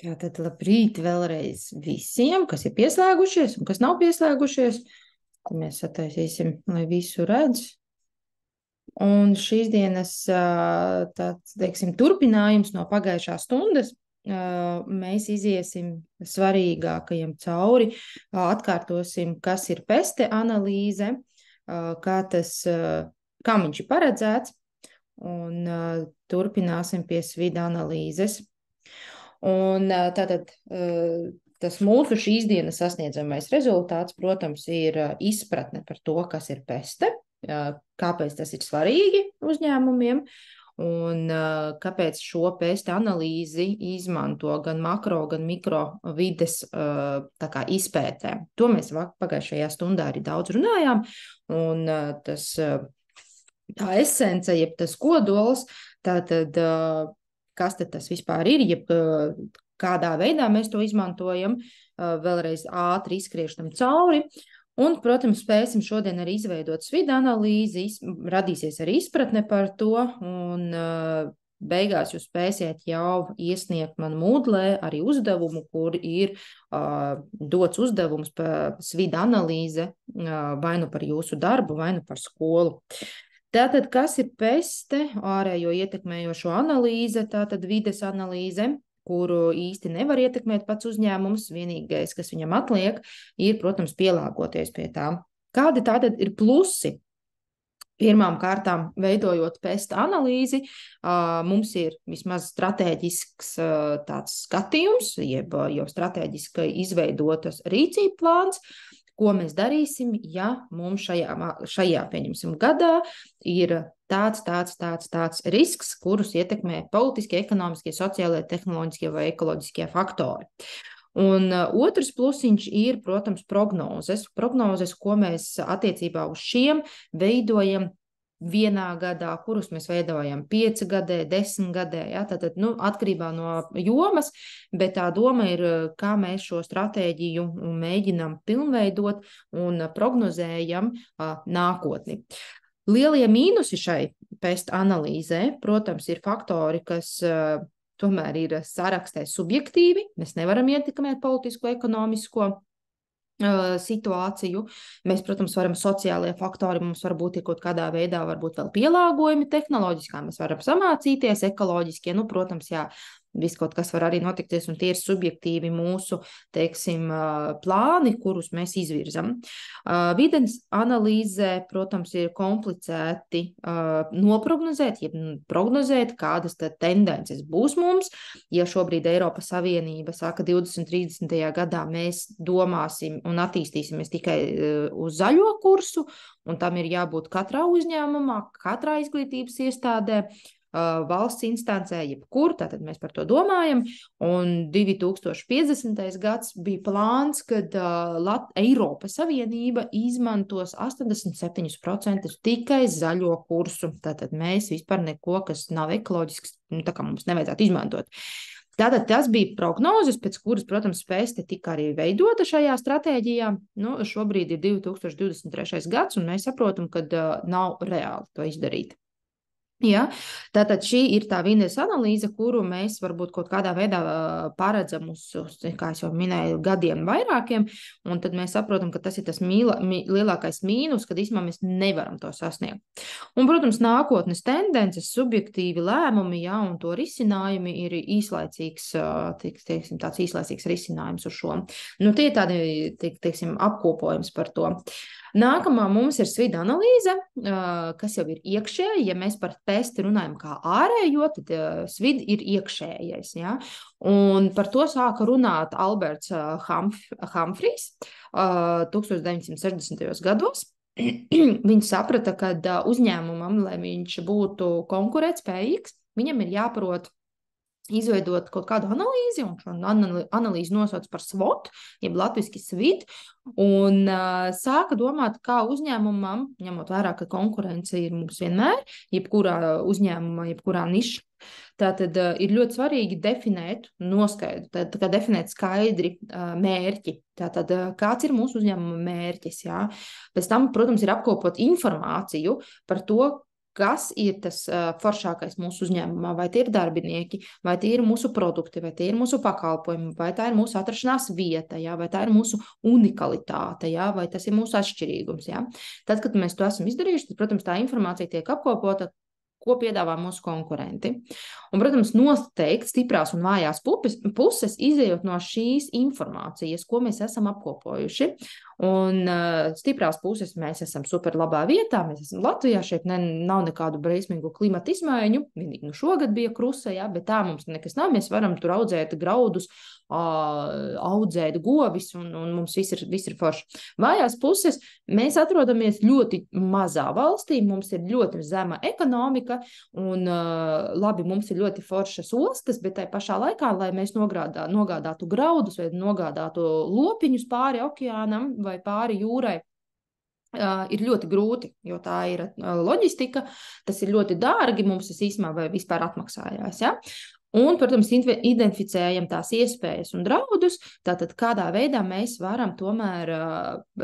Tātad labrīt vēlreiz visiem, kas ir pieslēgušies un kas nav pieslēgušies. Tad mēs sataisīsim, lai visu redz. Un šīs dienas tāds, teiksim, turpinājums no pagājušās stundas. Mēs iziesim svarīgākajam cauri, atkārtosim, kas ir peste analīze, kā viņš ir paredzēts, un turpināsim pie svida analīzes. Un tātad tas mūsu šīs dienas sasniedzamais rezultāts, protams, ir izpratne par to, kas ir peste, kāpēc tas ir svarīgi uzņēmumiem un kāpēc šo peste analīzi izmanto gan makro, gan mikro vides izpētē. To mēs pagājušajā stundā arī daudz runājām, un tā esence, jeb tas kodols, tātad kas tad tas vispār ir, jeb kādā veidā mēs to izmantojam, vēlreiz ātri izskriešu tam cauri. Un, protams, spēsim šodien arī izveidot svida analīzi, radīsies arī izpratne par to, un beigās jūs spēsiet jau iesniegt man Moodlē arī uzdevumu, kur ir dots uzdevums par svida analīze, vai nu par jūsu darbu, vai nu par skolu. Tātad, kas ir peste, ārējo ietekmējošo analīze, tātad vides analīze, kuru īsti nevar ietekmēt pats uzņēmums, vienīgais, kas viņam atliek, ir, protams, pielāgoties pie tā. Kādi tātad ir plusi? Pirmām kārtām, veidojot peste analīzi, mums ir vismaz strateģisks tāds skatījums, jeb jau strateģiski izveidotas rīcība plāns, ko mēs darīsim, ja mums šajā pieņemsim gadā ir tāds risks, kurus ietekmē politiskie, ekonomiskie, sociālie, tehnoloģiskie vai ekoloģiskie faktori. Un otrs plusiņš ir, protams, prognozes. Prognozes, ko mēs attiecībā uz šiem veidojam vienā gadā, kurus mēs veidojam 5 gadē, 10 gadē, ja? Tātad, atkarībā no jomas, bet tā doma ir, kā mēs šo stratēģiju mēģinam pilnveidot un prognozējam nākotni. Lielie mīnusi šai peste analīzē, protams, ir faktori, kas tomēr ir sarakstē subjektīvi. Mēs nevaram ietekmēt politisko, ekonomisko situāciju. Mēs, protams, varam sociālie faktori, mums varbūt ir kaut kādā veidā varbūt vēl pielāgojumi tehnoloģiskā, mēs varam samācīties, ekoloģiskie, protams, jā, viss kaut kas var arī notikties, un tie ir subjektīvi mūsu, teiksim, plāni, kurus mēs izvirzam. Vides analīzē, protams, ir komplicēti noprognozēt, ja prognozēt, kādas tad tendences būs mums. Ja šobrīd Eiropas Savienība saka 2030. gadā mēs domāsim un attīstīsimies tikai uz zaļo kursu, un tam ir jābūt katrā uzņēmumā, katrā izglītības iestādē, valsts instancē, jebkur, tātad mēs par to domājam, un 2050. gads bija plāns, kad Eiropas Savienība izmantos 87% tikai zaļo kursu, tātad mēs vispār neko, kas nav ekoloģisks, tā kā mums nevajadzētu izmantot. Tātad tas bija prognozes, pēc kuras, protams, peste tika arī veidota šajā stratēģijā. Šobrīd ir 2023. gads, un mēs saprotam, ka nav reāli to izdarīt. Ja? Tātad šī ir tā vides analīze, kuru mēs varbūt kaut kādā veidā paredzam uz, kā es jau minēju, gadiem vairākiem, un tad mēs saprotam, ka tas ir tas lielākais mīnus, kad īstenībā mēs nevaram to sasniegt. Un, protams, nākotnes tendences, subjektīvi lēmumi, ja, un to risinājumi ir īslaicīgs, teiksim, tāds īslaicīgs risinājums uz šo. Tie ir tādi, teiksim, apkopojums par to. Nākamā mums ir svida analīze, kas jau ir iekšēja. Ja mēs par pesti runājam kā ārējo, tad svid ir iekšējais. Ja? Un par to sāka runāt Alberts Humphrijs 1960. gados. Viņš saprata, ka uzņēmumam, lai viņš būtu konkurētspējīgs, viņam ir jāprot izveidot kaut kādu analīzi, un šo analīzi nosauc par SWOT, jeb latviski SWID, un sāka domāt, kā uzņēmumam, ņemot vērā, ka konkurence ir mums vienmēr, jebkurā uzņēmumā, jebkurā nišā. Tātad ir ļoti svarīgi definēt definēt skaidri mērķi. Tātad kāds ir mūsu uzņēmuma mērķis, jā? Pēc tam, protams, ir apkopot informāciju par to, kas ir tas foršākais mūsu uzņēmumā, vai tie ir darbinieki, vai tie ir mūsu produkti, vai tie ir mūsu pakalpojumi, vai tā ir mūsu atrašanās vieta, jā, vai tā ir mūsu unikalitāte, jā, vai tas ir mūsu atšķirīgums. Jā. Tad, kad mēs to esam izdarījuši, tad, protams, tā informācija tiek apkopota, ko piedāvā mūsu konkurenti. Un, protams, noteikt stiprās un vājās puses, izējot no šīs informācijas, ko mēs esam apkopojuši. Un stiprās puses mēs esam super labā vietā, mēs esam Latvijā, šeit nav nekādu briesmīgu klimata izmaiņu, vienīgi šogad bija krusa, jā, bet tā mums nekas nav, mēs varam tur audzēt graudus, audzēt govis, un mums viss ir forši. Vājās puses mēs atrodamies ļoti mazā valstī, mums ir ļoti zema ekonomika, un labi, mums ir ļoti foršas ostas, bet tai pašā laikā, lai mēs nogādātu graudus vai nogādātu lopiņus pāri okeānam vai pāri jūrai, ir ļoti grūti, jo tā ir loģistika, tas ir ļoti dārgi, mums tas īstenībā vai vispār atmaksājās. Ja? Un, protams, identificējam tās iespējas un draudus, tātad kādā veidā mēs varam tomēr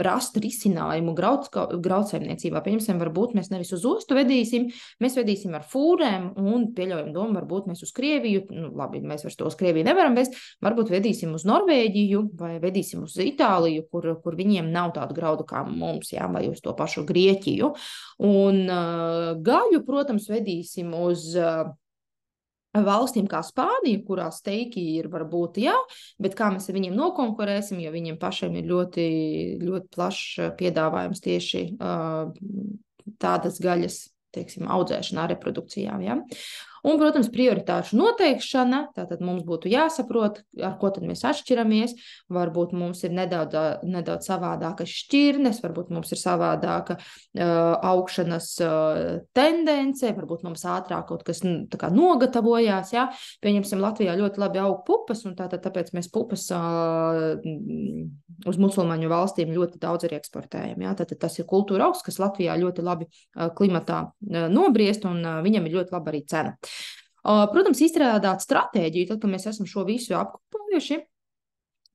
rast risinājumu graudsaimniecībā. Pieņemsim, varbūt mēs nevis uz ostu vedīsim, mēs vedīsim ar fūrēm un pieļaujam domu, varbūt mēs uz Krieviju, labi, mēs vairs to uz Krieviju nevaram vest, varbūt vedīsim uz Norvēģiju vai vedīsim uz Itāliju, kur viņiem nav tādu graudu kā mums, jā, vai uz to pašu Grieķiju. Un gaļu, protams, vedīsim uz valstīm kā Spānija, kurā steiki ir varbūt, jā, bet kā mēs ar viņiem nokonkurēsim, jo viņiem pašiem ir ļoti, ļoti plašs piedāvājums tieši tādas gaļas, teiksim, audzēšanā, reprodukcijām, jā. Un, protams, prioritāšu noteikšana, tātad mums būtu jāsaprot, ar ko tad mēs atšķiramies, varbūt mums ir nedaudz savādāka šķirnes, varbūt mums ir savādāka augšanas tendence, varbūt mums ātrāk kaut kas tā kā nogatavojās, jā. Pieņemsim, Latvijā ļoti labi aug pupas, un tāpēc mēs pupas uz musulmaņu valstīm ļoti daudz arī eksportējam, jā. Tātad tas ir kultūra augs, kas Latvijā ļoti labi klimatā nobriest, un viņam ir ļoti laba arī cena. Protams, izstrādāt stratēģiju, tad, kad mēs esam šo visu apkopojuši,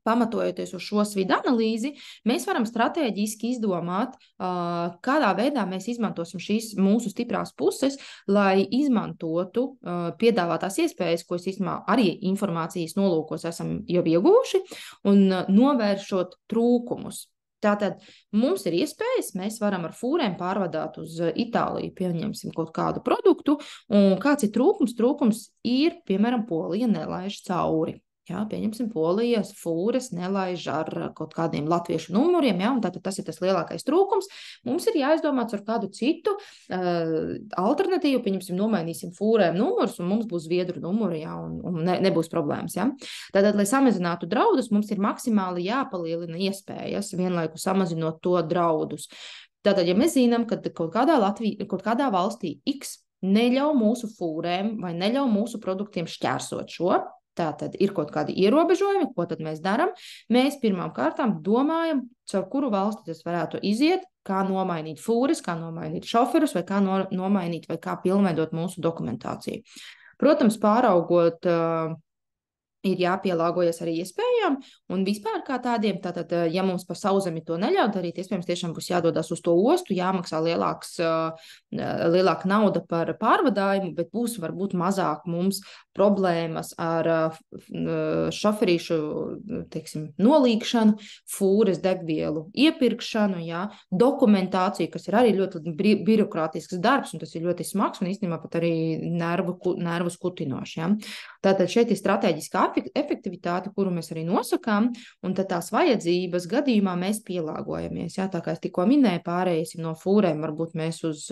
pamatojoties uz šo svidu analīzi, mēs varam stratēģiski izdomāt, kādā veidā mēs izmantosim šīs mūsu stiprās puses, lai izmantotu piedāvātās iespējas, ko arī informācijas nolūkos esam jau ieguvuši, un novēršot trūkumus. Tātad mums ir iespējas, mēs varam ar fūrēm pārvadāt uz Itāliju, pieņemsim kaut kādu produktu, un kāds ir trūkums? Trūkums ir, piemēram, Polija nelaiž cauri. Jā, pieņemsim, Polijas fūres nelaiž ar kaut kādiem latviešu numuriem, jā, un tātad tas ir tas lielākais trūkums. Mums ir jāizdomāts ar kādu citu alternatīvu, pieņemsim, nomainīsim fūrēm numurus, un mums būs zviedru numuri, jā, un nebūs problēmas, jā. Tātad, lai samazinātu draudus, mums ir maksimāli jāpalielina iespējas, vienlaikus samazinot to draudus. Tātad, ja mēs zinām, ka kaut kādā valstī X neļauj mūsu fūrēm vai neļauj mūsu produktiem šķērsot šo, tātad ir kaut kādi ierobežojumi, ko tad mēs darām? Mēs pirmām kārtām domājam, caur kuru valsti tas varētu iziet, kā nomainīt fūres, kā nomainīt šoferus, vai kā nomainīt, vai kā pilnveidot mūsu dokumentāciju. Protams, pāraugot ir jāpielāgojas arī iespējām, un vispār kā tādiem, tātad, ja mums pa sauszemi to neļauj darīt, iespējams tiešām būs jādodas uz to ostu, jāmaksā lielāka nauda par pārvadājumu, bet būs varbūt mazāk mums problēmas ar šoferīšu, teiksim, nolīgšanu, fūres degvielu iepirkšanu, jā, dokumentāciju, kas ir arī ļoti birokrātisks darbs, un tas ir ļoti smags, un īstenībā pat arī nervus kutinoši, jā. Tātad šeit ir strateģiskā efektivitāte, kuru mēs arī nosakām, un tad tās vajadzības gadījumā mēs pielāgojamies. Jā, tā kā es tikko minēju, pārējiesim no fūrēm, varbūt mēs uz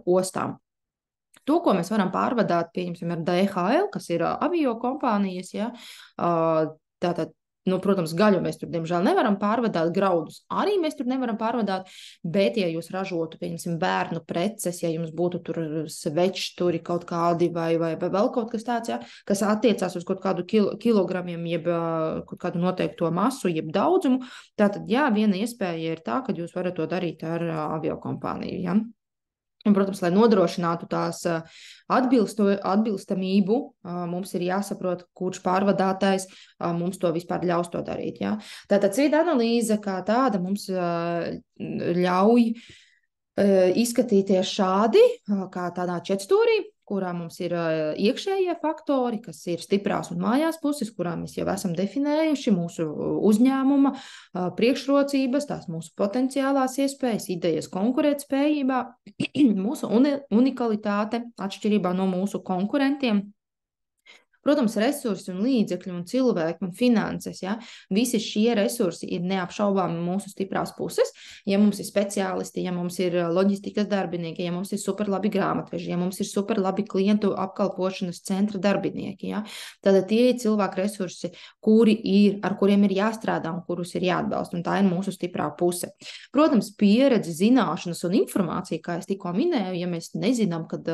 ostām. To, ko mēs varam pārvadāt, pieņemsim, ar DHL, kas ir avio kompānijas, jā, tātad, protams, gaļu mēs tur, diemžēl, nevaram pārvadāt, graudus arī mēs tur nevaram pārvadāt, bet, ja jūs ražotu, pieņemsim, bērnu preces, ja jums būtu tur svečturi kaut kādi vai vēl kaut kas tāds, ja, kas attiecās uz kaut kādu kilogramiem, jeb kaut kādu noteikto masu, jeb daudzumu, tātad, jā, viena iespēja ir tā, ka jūs varat to darīt ar aviokompāniju, ja. Un, protams, lai nodrošinātu tās atbilstamību, mums ir jāsaprot, kurš pārvadātājs mums to vispār ļaus to darīt. Ja? Tātad svida analīze kā tāda mums ļauj Izskatīties šādi, kā tādā četrstūrī, kurā mums ir iekšējie faktori, kas ir stiprās un mājās puses, kurā mēs jau esam definējuši mūsu uzņēmuma priekšrocības, tās mūsu potenciālās iespējas, idejas konkurētspējībā, mūsu unikalitāte atšķirībā no mūsu konkurentiem. Protams, resursi un līdzekļi un cilvēki un finanses, ja, visi šie resursi ir neapšaubāmi mūsu stiprās puses. Ja mums ir speciālisti, ja mums ir loģistikas darbinieki, ja mums ir superlabi grāmatveži, ja mums ir superlabi klientu apkalpošanas centra darbinieki, ja, tad tie ir cilvēku resursi, ar kuriem ir jāstrādā un kurus ir jāatbalsta, un tā ir mūsu stiprā puse. Protams, pieredze, zināšanas un informācija, kā es tikko minēju, ja mēs nezinām, kad,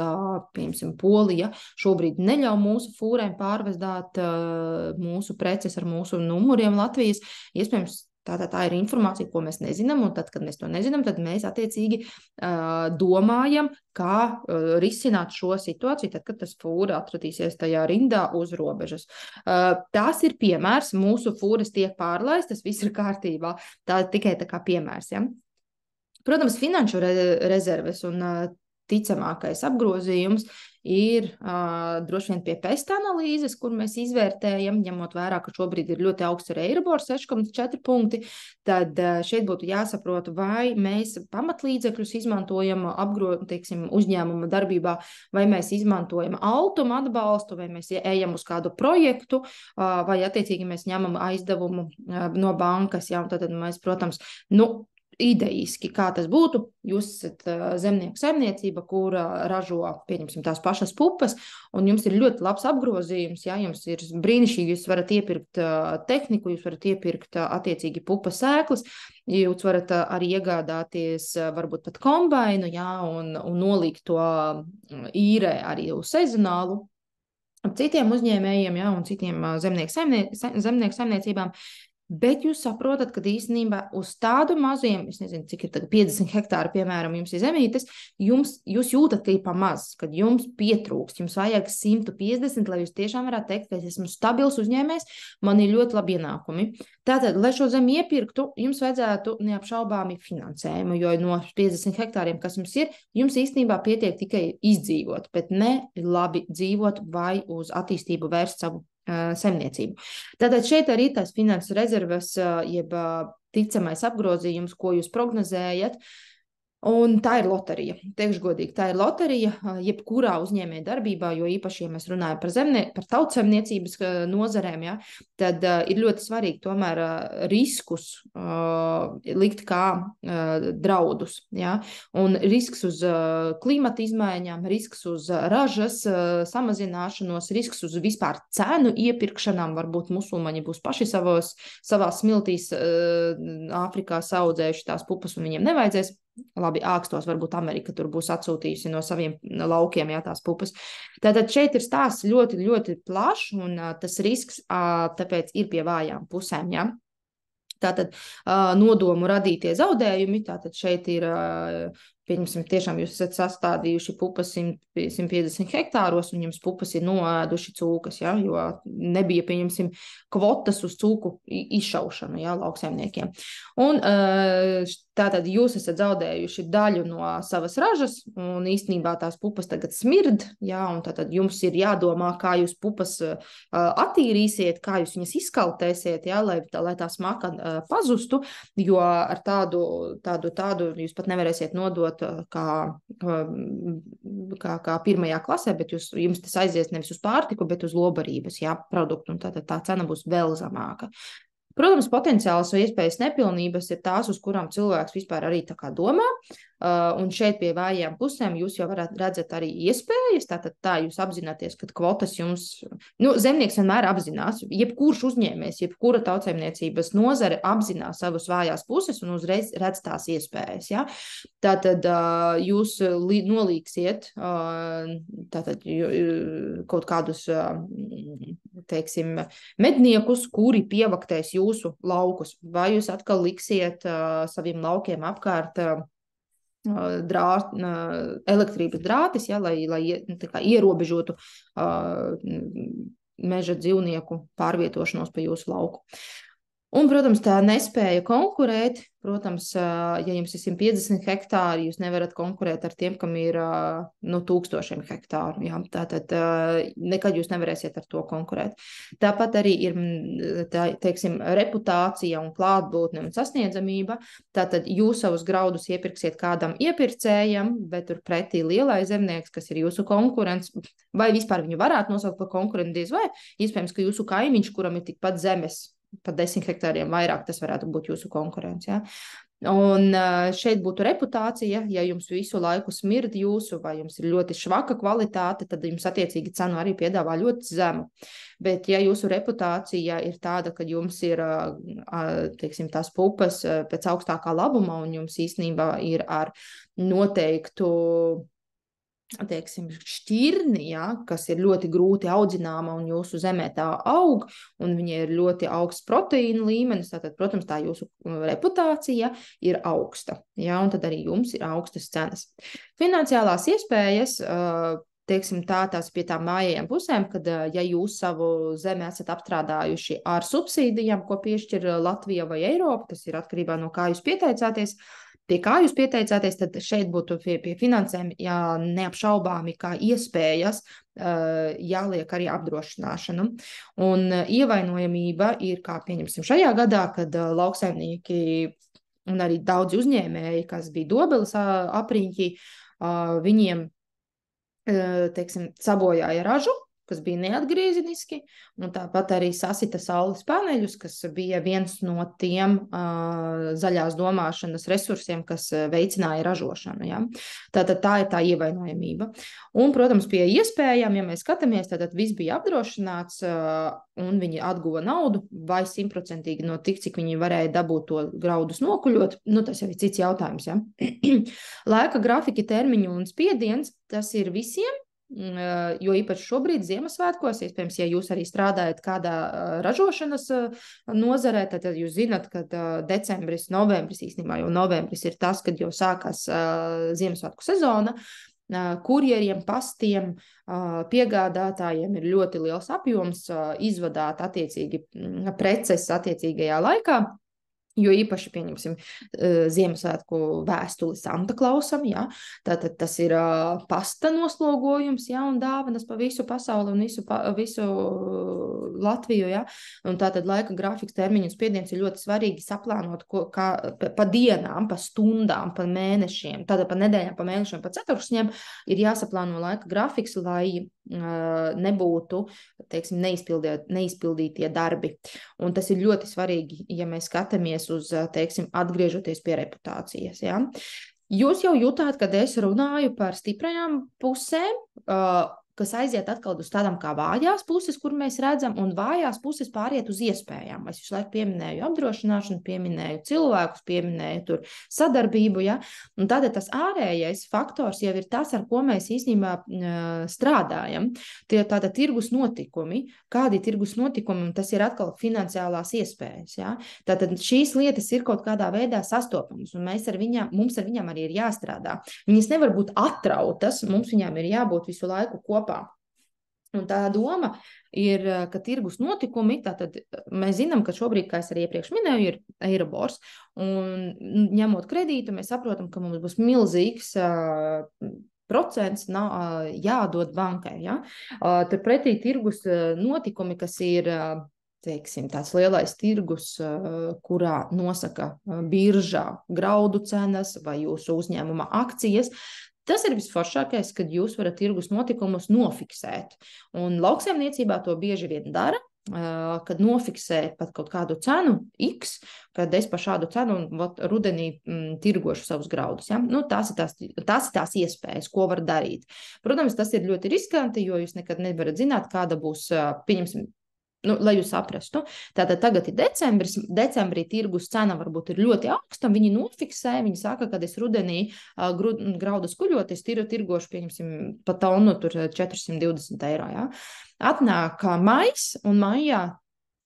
piemēram, Polija šobrīd neļauj mūsu fūrēm pārvadāt mūsu preces ar mūsu numuriem Latvijas, iespējams, tā ir informācija, ko mēs nezinām, un tad, kad mēs to nezinām, tad mēs attiecīgi domājam, kā risināt šo situāciju, tad, kad tas fūra atradīsies tajā rindā uz robežas. Tas ir piemērs, mūsu fūras tiek pārlaistas, viss ir kārtībā, tā tikai tā kā piemērs, ja? Protams, finanšu rezerves un ticamākais apgrozījums ir droši vien pie pesta analīzes, kur mēs izvērtējam, ņemot vērā, ka šobrīd ir ļoti augsts Eiribor 6,4 punkti, tad šeit būtu jāsaprot, vai mēs pamatlīdzekļus izmantojam uzņēmuma darbībā, vai mēs izmantojam altuma atbalstu, vai mēs ejam uz kādu projektu, vai attiecīgi mēs ņemam aizdevumu no bankas, ja, un tad mēs, protams, idejiski, kā tas būtu, jūs esat zemnieku saimniecība, kura ražo, pieņemsim, tās pašas pupas, un jums ir ļoti labs apgrozījums, ja, jums ir brīnišķīgi, jūs varat iepirkt tehniku, jūs varat iepirkt attiecīgi pupas sēklas, jūs varat arī iegādāties varbūt pat kombainu, ja, un nolikt to īrē arī uz sezonālu citiem uzņēmējiem, ja, un citiem zemnieku saimniecībām. Bet jūs saprotat, ka īstenībā uz tādu maziem, es nezinu, cik ir 50 hektāri, piemēram, jums ir zemītes, jūs jūtat, ka ir pa maz, kad jums pietrūkst, jums vajag 150, lai jūs tiešām varētu teikt, ka es esmu stabils uzņēmējs, man ir ļoti labi ienākumi. Tātad, lai šo zemi iepirktu, jums vajadzētu neapšaubāmi finansējumu, jo no 50 hektāriem, kas jums ir, jums īstenībā pietiek tikai izdzīvot, bet ne labi dzīvot vai uz attīstību vērst savu saimniecību. Tātad šeit arī tās finanses rezerves, jeb ticamais apgrozījums, ko jūs prognozējat, un tā ir loterija. Teikšu godīgi, tā ir loterija jebkurā uzņēmēja darbībā, jo īpaši, ja mēs runājam par tautsaimniecības nozarēm, ja, tad ir ļoti svarīgi tomēr riskus likt kā draudus. Ja, un risks uz klimata izmaiņām, risks uz ražas samazināšanos, risks uz vispār cenu iepirkšanām, varbūt musulmaņi būs paši savās smiltīs Āfrikā saudzējuši tās pupas un viņiem nevajadzēs. Labi, ākstos varbūt Amerika tur būs atsūtījusi no saviem laukiem, jā, tās pupas. Tātad šeit ir stāsts ļoti, ļoti plašs, un tas risks tāpēc ir pie vājām pusēm, jā. Tātad nodomu radītie zaudējumi, tātad šeit ir, pieņemsim, tiešām jūs esat sastādījuši pupas 150 hektāros, un jums pupas ir noēduši cūkas, ja, jo nebija, pieņemsim, kvotas uz cūku izšaušanu, ja, lauksaimniekiem. Un tātad jūs esat zaudējuši daļu no savas ražas, un īstenībā tās pupas tagad smird, ja, un tātad jums ir jādomā, kā jūs pupas attīrīsiet, kā jūs viņas izkaltēsiet, ja, lai tā smaka pazustu, jo ar tādu jūs pat nevarēsiet nodot kā pirmajā klasē, bet jums tas aizies nevis uz pārtiku, bet uz lobarības, jā, produktu, un tātad tā cena būs vēl zemāka. Protams, potenciāls vai iespējas nepilnības ir tās, uz kurām cilvēks vispār arī tā kā domā, un šeit pie vājām pusēm jūs jau varat redzēt arī iespējas, tātad tā jūs apzināties, ka kvotas jums, zemnieks vienmēr apzinās, jebkurš uzņēmējs, jebkura tautsaimniecības nozare apzinās savas vājās puses un uzreiz redz tās iespējas, ja? Tātad jūs nolīksiet tātad kaut kādus, teiksim, medniekus, kuri pievaktēs jūsu laukus, vai jūs atkal liksiet saviem laukiem apkārt elektrības drātis, ja, lai ierobežotu meža dzīvnieku pārvietošanos pa jūsu lauku. Un, protams, tā nespēja konkurēt. Protams, ja jums ir 150 hektāri, jūs nevarat konkurēt ar tiem, kam ir tūkstošiem hektāru. Jā. Tātad nekad jūs nevarēsiet ar to konkurēt. Tāpat arī ir, teiksim, reputācija un klātbūtne un sasniedzamība. Tātad jūs savus graudus iepirksiet kādam iepirkējam, bet turpretī lielais zemnieks, kas ir jūsu konkurents, vai vispār viņu varētu nosaukt par konkurentu, diez vai, iespējams, ka jūsu kaimiņš, kuram ir tikpat zemes, pat 10 hektāriem vairāk, tas varētu būt jūsu konkurents. Ja? Un šeit būtu reputācija, ja jums visu laiku smird jūsu, vai jums ir ļoti švaka kvalitāte, tad jums attiecīgi cenu arī piedāvā ļoti zemu. Bet ja jūsu reputācija ir tāda, ka jums ir, teiksim, tās pupas pēc augstākā labuma un jums īstenībā ir ar noteiktu, teiksim, šķirni, ja, kas ir ļoti grūti audzināma un jūsu zemē tā aug, un viņai ir ļoti augsts proteīna līmenis, tātad, protams, tā jūsu reputācija ir augsta, ja, un tad arī jums ir augstas cenas. Finansiālās iespējas, teiksim, tās pie tām mājējām pusēm, kad, ja jūs savu zemi esat apstrādājuši ar subsīdijām, ko piešķir Latvija vai Eiropa, tas ir atkarībā no kā jūs pieteicāties, tad šeit būtu pie finansēm neapšaubāmi kā iespējas jāliek arī apdrošināšana. Un ievainojamība ir, kā pieņemsim šajā gadā, kad lauksaimnieki un arī daudzi uzņēmēji, kas bija Dobeles apriņķi, viņiem, teiksim, sabojāja ražu, kas bija neatgriezeniski, un tāpat arī sasita saules paneļus, kas bija viens no tiem zaļās domāšanas resursiem, kas veicināja ražošanu. Ja? Tātad tā ir tā ievainojamība. Un, protams, pie iespējām, ja mēs skatāmies, tad viss bija apdrošināts, un viņi atguva naudu, vai 100% no tik, cik viņi varēja dabūt to graudus nokuļot, tas jau ir cits jautājums. Ja? Laika grafiki, termiņu un spiediens, tas ir visiem, jo īpaši šobrīd Ziemassvētkos, iespējams, ja jūs arī strādājat kādā ražošanas nozarē, tad jūs zinat, ka decembris, novembris, īstenībā jau novembris ir tas, kad jau sākās Ziemassvētku sezona, kurjeriem, pastiem, piegādātājiem ir ļoti liels apjoms izvadāt attiecīgi preces attiecīgajā laikā. Jo īpaši, pieņemsim, Ziemassvētku vēstuli Santa Klausam, ja? Tātad tas ir pasta noslogojums, ja? Un dāvanas pa visu pasauli un visu Latviju. Ja? Un tātad laika grafiks, termiņu un spiediens ir ļoti svarīgi saplānot pa dienām, pa stundām, pa mēnešiem, tātad pa nedēļām, pa mēnešiem, pa ceturksņiem ir jāsaplāno laika grafiks, lai nebūtu, teiksim, neizpildītie darbi. Un tas ir ļoti svarīgi, ja mēs skatāmies uz, teiksim, atgriežoties pie reputācijas. Ja? Jūs jau jutāt, kad es runāju par stiprajām pusēm, kas aiziet atkal uz tādām kā vājās puses, kur mēs redzam, un vājās puses pāriet uz iespējām. Es visu laiku pieminēju apdrošināšanu, pieminēju cilvēkus, pieminēju tur sadarbību, ja? Un tātad tas ārējais faktors jau ir tas, ar ko mēs īstenībā strādājam. Tie tātad tirgus notikumi, kādi tirgus notikumi, un tas ir atkal finansiālās iespējas, ja? Tātad šīs lietas ir kaut kādā veidā sastopamas, un mums ar viņām arī ir jāstrādā. Viņas nevar būt atrautas, mums viņām ir jābūt visu laiku kopā. Un tā doma ir, ka tirgus notikumi, tātad mēs zinām, ka šobrīd, kā es arī iepriekš minēju, ir Eiribors, un ņemot kredītu, mēs saprotam, ka mums būs milzīgs procents jādod bankai. Ja? Turpretī tirgus notikumi, kas ir, teiksim, tāds lielais tirgus, kurā nosaka biržā graudu cenas vai jūsu uzņēmuma akcijas, tas ir visforšākais, kad jūs varat tirgus notikumus nofiksēt. Un lauksaimniecībā to bieži vien dara, kad nofiksē pat kaut kādu cenu X, kad es par šādu cenu rudenī tirgošu savus graudus. Ja? Tās ir tās iespējas, ko var darīt. Protams, tas ir ļoti riskanti, jo jūs nekad nevarat zināt, kāda būs, pieņemsim, lai jūs saprastu. Tātad tagad ir decembris, decembrī tirgus cena varbūt ir ļoti augsta, viņi nofiksē, viņi saka, kad es rudenī graudus kuļot, es tirgošu, pieņemsim, pa tonu tur 420 eiro. Ja? Atnāk maijs, un maijā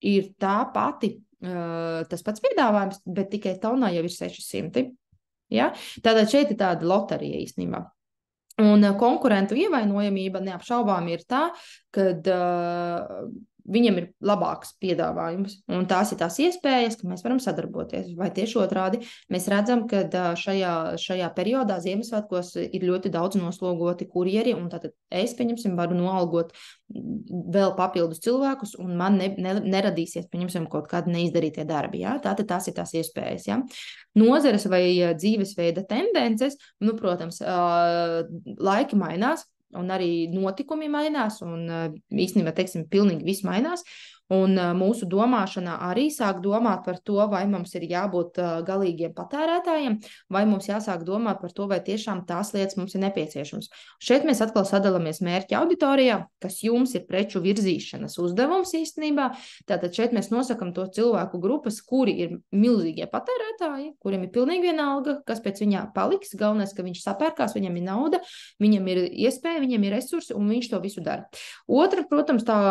ir tā pati, tas pats piedāvājums, bet tikai tonā jau ir 600. Ja? Tātad šeit ir tāda loterija īstenībā. Un konkurentu ievainojamība neapšaubām ir tā, kad viņiem ir labāks piedāvājums, un tās ir tās iespējas, ka mēs varam sadarboties. Vai tieši otrādi, mēs redzam, ka šajā periodā Ziemassvētkos ir ļoti daudz noslogoti kurjeri, un tātad es, pieņemsim, varu noalgot vēl papildus cilvēkus, un man neradīsies, pieņemsim, kaut kādi neizdarītie darbi. Ja? Tātad tās ir tās iespējas. Ja? Nozares vai dzīvesveida tendences, nu, protams, laiki mainās, un arī notikumi mainās, un īstenībā, teiksim, pilnīgi viss mainās. Un mūsu domāšanā arī sāk domāt par to, vai mums ir jābūt galīgiem patērētājiem, vai mums jāsāk domāt par to, vai tiešām tās lietas mums ir nepieciešams. Šeit mēs atkal sadalāmies mērķa auditorijā, kas jums ir preču virzīšanas uzdevums īstenībā. Tātad šeit mēs nosakam to cilvēku grupas, kuri ir milzīgie patērētāji, kuriem ir pilnīgi vienalga, kas pēc viņā paliks. Galvenais, ka viņš sapērkās, viņam ir nauda, viņam ir iespēja, viņam ir resursi, un viņš to visu dara. Otra, protams, tā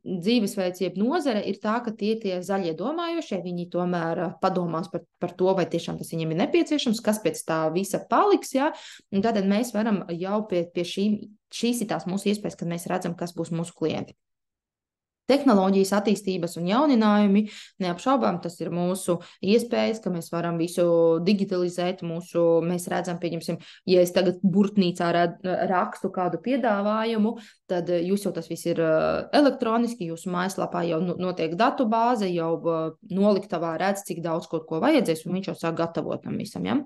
dzīvesveids, jeb nozare ir tā, ka tie zaļie domājošie, viņi tomēr padomās par to, vai tiešām tas viņiem ir nepieciešams, kas pēc tā visa paliks, jā, un tad mēs varam jau pie šīs ir tās mūsu iespējas, kad mēs redzam, kas būs mūsu klienti. Tehnoloģijas attīstības un jauninājumi, neapšaubām, tas ir mūsu iespējas, ka mēs varam visu digitalizēt. Mēs redzam, pieņemsim, ja es tagad burtnīcā rakstu kādu piedāvājumu, tad jūs jau tas viss ir elektroniski, jūsu mājaslapā jau notiek datu bāze, jau noliktavā redz, cik daudz kaut ko vajadzēs, un viņš jau sāk gatavot tam visam. Ja?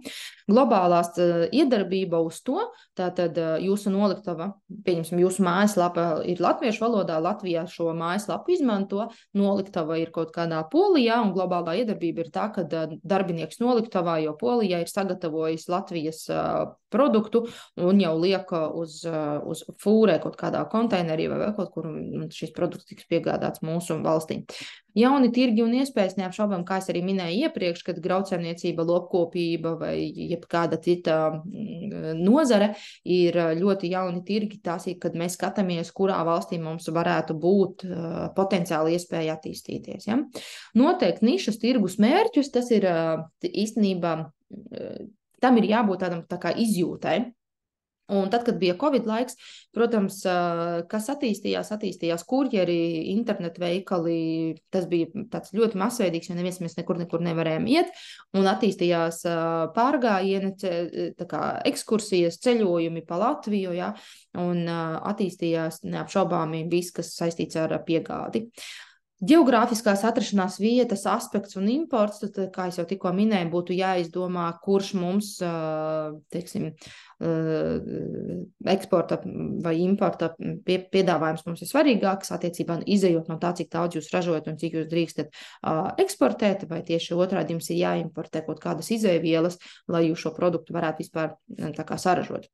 Globālās iedarbība uz to, tātad jūsu noliktava, pieņemsim, jūsu mājaslapa ir latviešu valodā, Latvijā šo mājaslapu izmanto, noliktava ir kaut kādā Polijā, un globālā iedarbība ir tā, ka darbinieks noliktavā jau Polijā ir sagatavojis Latvijas produktu un jau liek uz fūrē kaut kādā konteinerī vai kaut kur, un šis produkts tiks piegādāts mūsu valstī. Jauni tirgi un iespējas, neapšaubām, kā es arī minēju iepriekš, kad graudsaimniecība, lopkopība vai jebkāda cita nozare ir ļoti jauni tirgi. Tās ir, kad mēs skatāmies, kurā valstī mums varētu būt potenciāli iespēja attīstīties. Ja? Noteikt nišas tirgus mērķus, tas ir īstenībā, tam ir jābūt tādam tā kā izjūtai. Un tad, kad bija Covid laiks, protams, kas attīstījās kurjeri, internetu veikali, tas bija tāds ļoti masveidīgs, jo neviens mēs nekur nevarējām iet, un attīstījās pārgājieni, tā kā ekskursijas, ceļojumi pa Latviju, ja, un attīstījās neapšaubāmi viss, kas saistīts ar piegādi. Geogrāfiskās atrašanās vietas, aspekts un imports, tad, kā es jau tikko minēju, būtu jāizdomā, kurš mums, teiksim, eksporta vai importa piedāvājums mums ir svarīgāks, attiecībā izejot no tā, cik daudz jūs ražojat un cik jūs drīkstat eksportēt, vai tieši otrādi jums ir jāimportē kaut kādas izejvielas, lai jūs šo produktu varētu vispār tā kā saražot.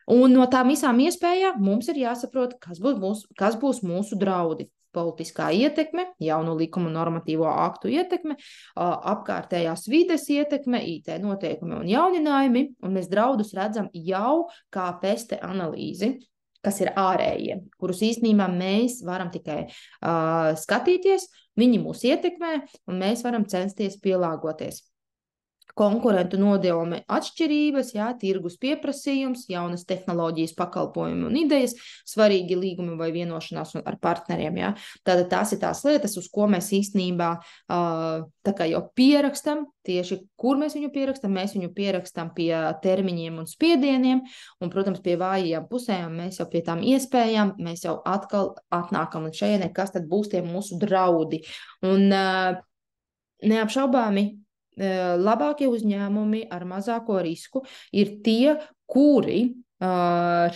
Un no tām visām iespējām mums ir jāsaprot, kas būs mūsu draudi. Politiskā ietekme, jaunu likumu normatīvo aktu ietekme, apkārtējās vides ietekme, IT noteikumi un jauninājumi, un mēs draudus redzam jau kā peste analīzi, kas ir ārējie, kurus īstenībā mēs varam tikai skatīties, viņi mūs ietekmē, un mēs varam censties pielāgoties. Konkurentu nodevumi atšķirības, jā, tirgus pieprasījums, jaunas tehnoloģijas, pakalpojumi un idejas, svarīgi līgumi vai vienošanās ar partneriem. Jā. Tātad tās ir tās lietas, uz ko mēs īstenībā tā kā jau pierakstam, tieši kur mēs viņu pierakstam pie termiņiem un spiedieniem, un, protams, pie vājajām pusēm mēs jau pie tām iespējām, mēs jau atkal atnākam līdz šejienei, kas tad būs tie mūsu draudi. Un neapšaubāmi, labākie uzņēmumi ar mazāko risku ir tie, kuri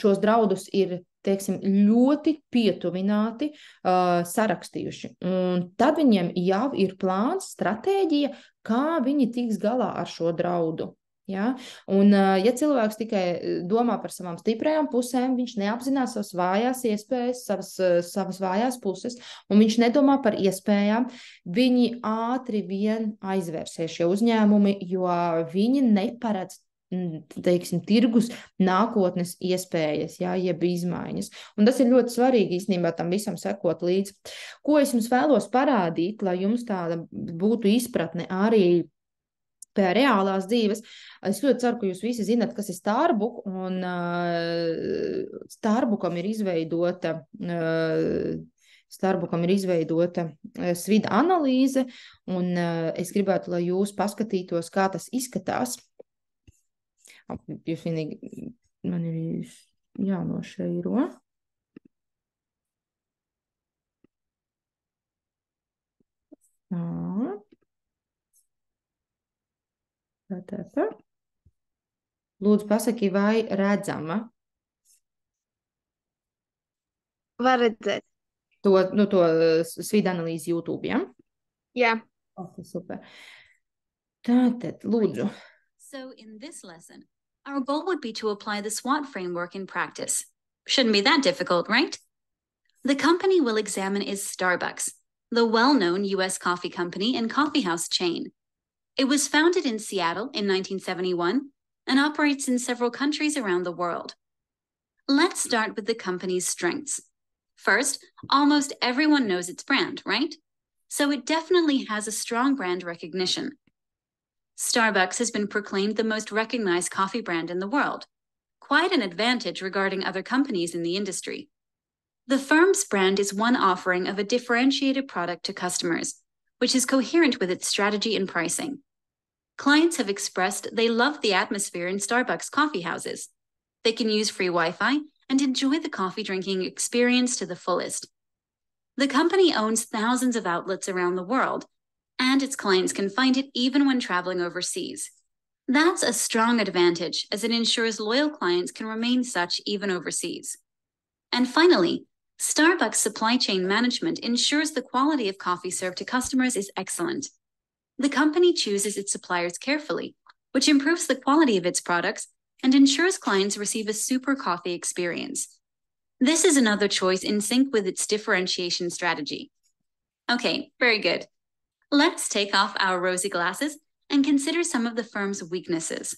šos draudus ir, teiksim, ļoti pietuvināti sarakstījuši. Un tad viņiem jau ir plāns, stratēģija, kā viņi tiks galā ar šo draudu. Ja? Un, ja cilvēks tikai domā par savām stiprajām pusēm, viņš neapzinās savas vājās iespējas, savas vājās puses, un viņš nedomā par iespējām, viņi ātri vien aizvērsies šie uzņēmumi, jo viņi neparedz, teiksim, tirgus nākotnes iespējas, jā, jeb izmaiņas. Un tas ir ļoti svarīgi īstenībā tam visam sekot līdz. Ko es jums vēlos parādīt, lai jums tāda būtu izpratne arī pie reālās dzīves. Es ļoti ceru, ka jūs visi zināt, kas ir Starbucks, un Starbuckam ir izveidota Starbuckam ir izveidota svida analīze, un es gribētu, lai jūs paskatītos, kā tas izskatās. Jūs vienīgi, man ir jānošeiro. Tā. Lūdzu, pasaki, vai redzama? Var redzēt. To svida analīzi YouTube, ja? Jā. Okay, super. Tātad, lūdzu. So in this lesson, our goal would be to apply the SWOT framework in practice. Shouldn't be that difficult, right? The company we'll examine is Starbucks, the well-known U.S. coffee company and coffeehouse chain. It was founded in Seattle in 1971 and operates in several countries around the world. Let's start with the company's strengths. First, almost everyone knows its brand, right? So it definitely has a strong brand recognition. Starbucks has been proclaimed the most recognized coffee brand in the world, quite an advantage regarding other companies in the industry. The firm's brand is one offering of a differentiated product to customers, which is coherent with its strategy and pricing. Clients have expressed they love the atmosphere in Starbucks coffee houses. They can use free Wi-Fi and enjoy the coffee drinking experience to the fullest. The company owns thousands of outlets around the world, and its clients can find it even when traveling overseas. That's a strong advantage, as it ensures loyal clients can remain such even overseas. And finally, Starbucks supply chain management ensures the quality of coffee served to customers is excellent. The company chooses its suppliers carefully, which improves the quality of its products and ensures clients receive a super coffee experience. This is another choice in sync with its differentiation strategy. Okay, very good. Let's take off our rosy glasses and consider some of the firm's weaknesses.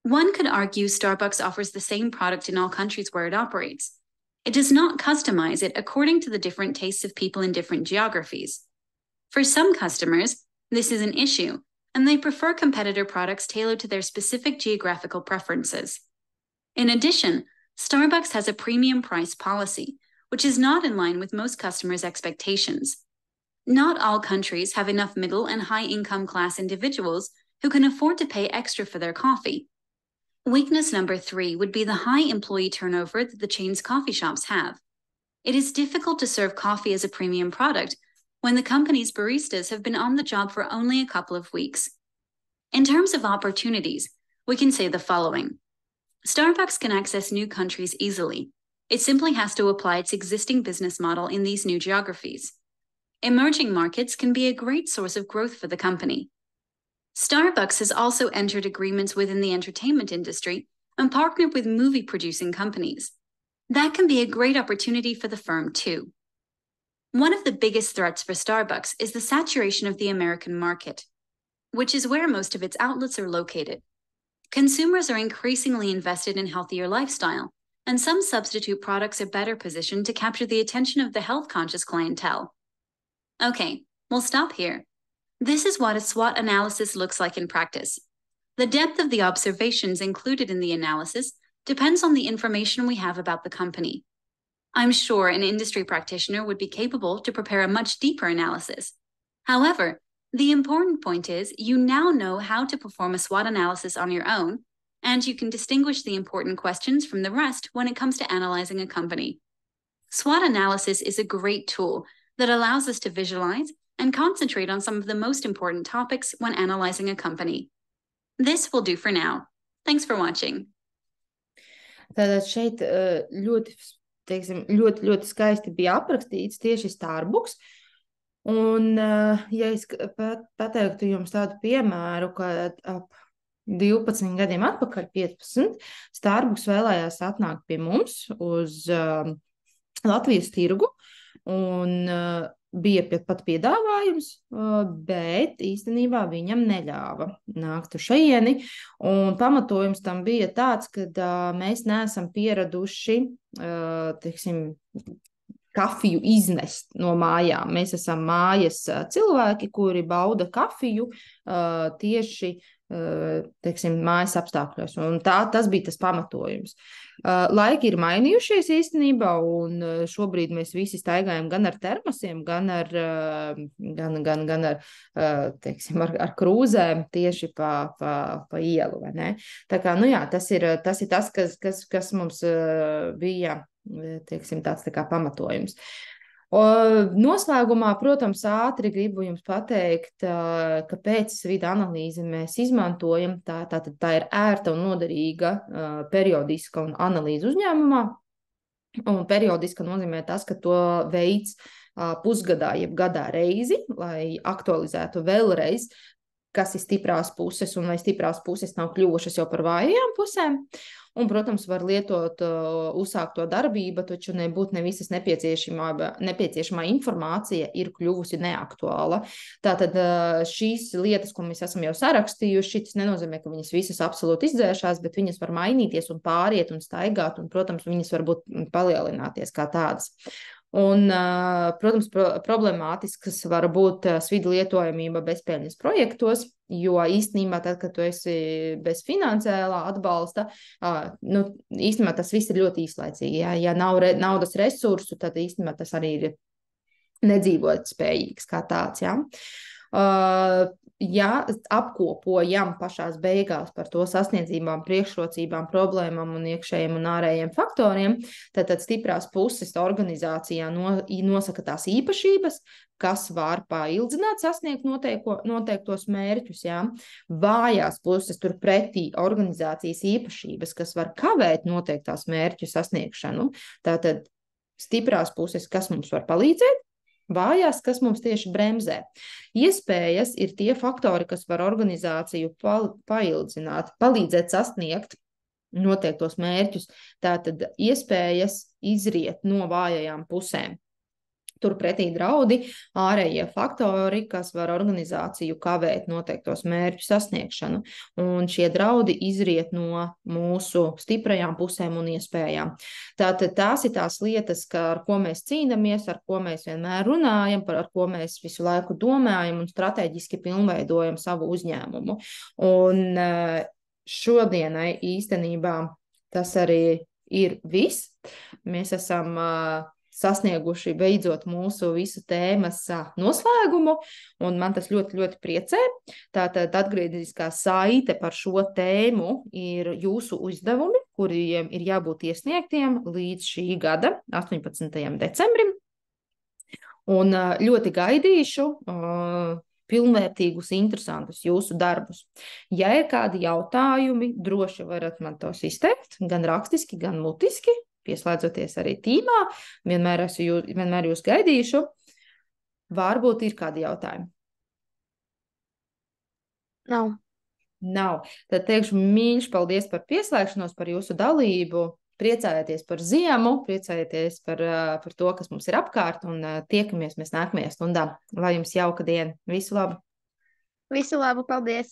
One could argue Starbucks offers the same product in all countries where it operates. It does not customize it according to the different tastes of people in different geographies. For some customers, this is an issue, and they prefer competitor products tailored to their specific geographical preferences. In addition, Starbucks has a premium price policy, which is not in line with most customers' expectations. Not all countries have enough middle and high-income class individuals who can afford to pay extra for their coffee. Weakness number 3 would be the high employee turnover that the chain's coffee shops have. It is difficult to serve coffee as a premium product when the company's baristas have been on the job for only a couple of weeks. In terms of opportunities, we can say the following. Starbucks can access new countries easily. It simply has to apply its existing business model in these new geographies. Emerging markets can be a great source of growth for the company. Starbucks has also entered agreements within the entertainment industry and partnered with movie-producing companies. That can be a great opportunity for the firm, too. One of the biggest threats for Starbucks is the saturation of the American market, which is where most of its outlets are located. Consumers are increasingly invested in healthier lifestyle, and some substitute products are better positioned to capture the attention of the health-conscious clientele. Okay, we'll stop here. This is what a SWOT analysis looks like in practice. The depth of the observations included in the analysis depends on the information we have about the company. I'm sure an industry practitioner would be capable to prepare a much deeper analysis. However, the important point is you now know how to perform a SWOT analysis on your own, and you can distinguish the important questions from the rest when it comes to analyzing a company. SWOT analysis is a great tool that allows us to visualize and concentrate on some of the most important topics when analyzing a company. This will do for now. Thanks for watching. Tātad šeit ļoti skaisti bija aprakstīts tieši Starbucks. Un, ja es pateiktu jums tādu piemēru, ka ap 12 gadiem atpakaļ, 15, Starbucks vēlējās atnākt pie mums uz Latvijas tirgu, un bija pat piedāvājums, bet īstenībā viņam neļāva nākt uz šajieni, un pamatojums tam bija tāds, ka mēs neesam pieraduši, teiksim, kafiju iznest no mājām. Mēs esam mājas cilvēki, kuri bauda kafiju tieši teiksim, mājas apstākļos. Un tas bija tas pamatojums. Laiki ir mainījušies īstenībā, un šobrīd mēs visi staigājam gan ar termosiem, gan ar, teiksim, ar krūzēm tieši pa ielu, vai ne? Tā kā, nu jā, tas ir tas, kas mums bija, teiksim, tāds tā kā pamatojums. Noslēgumā, protams, ātri gribu jums pateikt, kāpēc vidu analīzi mēs izmantojam. Tā ir ērta un noderīga periodiska un analīze uzņēmumā. Un periodiska nozīmē tas, ka to veids pusgadā, jeb gadā reizi, lai aktualizētu vēlreiz, kas ir stiprās puses un vai stiprās puses nav kļuvušas jau par vājajām pusēm. Un, protams, var lietot uzsākto darbību, taču nebūtu ne visas nepieciešamā informācija ir kļuvusi neaktuāla. Tātad šīs lietas, ko mēs esam jau sarakstījuši, tas nenozīmē, ka viņas visas absolūti izdzēšās, bet viņas var mainīties un pāriet un staigāt, un, protams, viņas var būt palielināties kā tādas. Un, protams, problemātisks var būt svidu lietojamība bezpēļņas projektos, jo īstenībā tad, kad tu esi bez financiālā atbalsta, īstenībā tas viss ir ļoti īslaicīgi. Ja nav naudas resursu, tad īstenībā tas arī ir nedzīvot spējīgs kā tāds. Ja apkopojam pašās beigās par to sasniedzībām, priekšrocībām, problēmām un iekšējiem un ārējiem faktoriem, tad stiprās puses organizācijā nosaka tās īpašības, kas var paildzināt sasniegt noteiktos mērķus. Vājās puses turpretī organizācijas īpašības, kas var kavēt noteiktās mērķu sasniegšanu. Tātad stiprās puses, kas mums var palīdzēt, vājās, kas mums tieši bremzē. Iespējas ir tie faktori, kas var organizāciju paildzināt, palīdzēt sasniegt noteiktos mērķus. Tātad iespējas izriet no vājajām pusēm. Turpretī draudi, ārējie faktori, kas var organizāciju kavēt noteiktos mērķu sasniegšanu. Un šie draudi izriet no mūsu stiprajām pusēm un iespējām. Tātad tās ir tās lietas, ar ko mēs cīnāmies, ar ko mēs vienmēr runājam, ar ko mēs visu laiku domājam un strateģiski pilnveidojam savu uzņēmumu. Un šodienai īstenībā tas arī ir viss. Mēs esam sasnieguši beidzot mūsu visu tēmas noslēgumu, un man tas ļoti, ļoti priecē. Tātad atgrieziskā saite par šo tēmu ir jūsu uzdevumi, kuriem ir jābūt iesniegtiem līdz šī gada 18. decembrim. Un ļoti gaidīšu pilnvērtīgus, interesantus jūsu darbus. Ja ir kādi jautājumi, droši varat man tos izteikt, gan rakstiski, gan mutiski, pieslēdzoties arī tīmā. Vienmēr jūs gaidīšu. Varbūt ir kādi jautājumi. Nav. Tad teikšu mīļš paldies par pieslēgšanos, par jūsu dalību. Priecājieties par ziemu, priecājieties par to, kas mums ir apkārt, un tiekamies mēs nākamajā stundā. Lai jums jauka diena. Visu labu! Visu labu, paldies!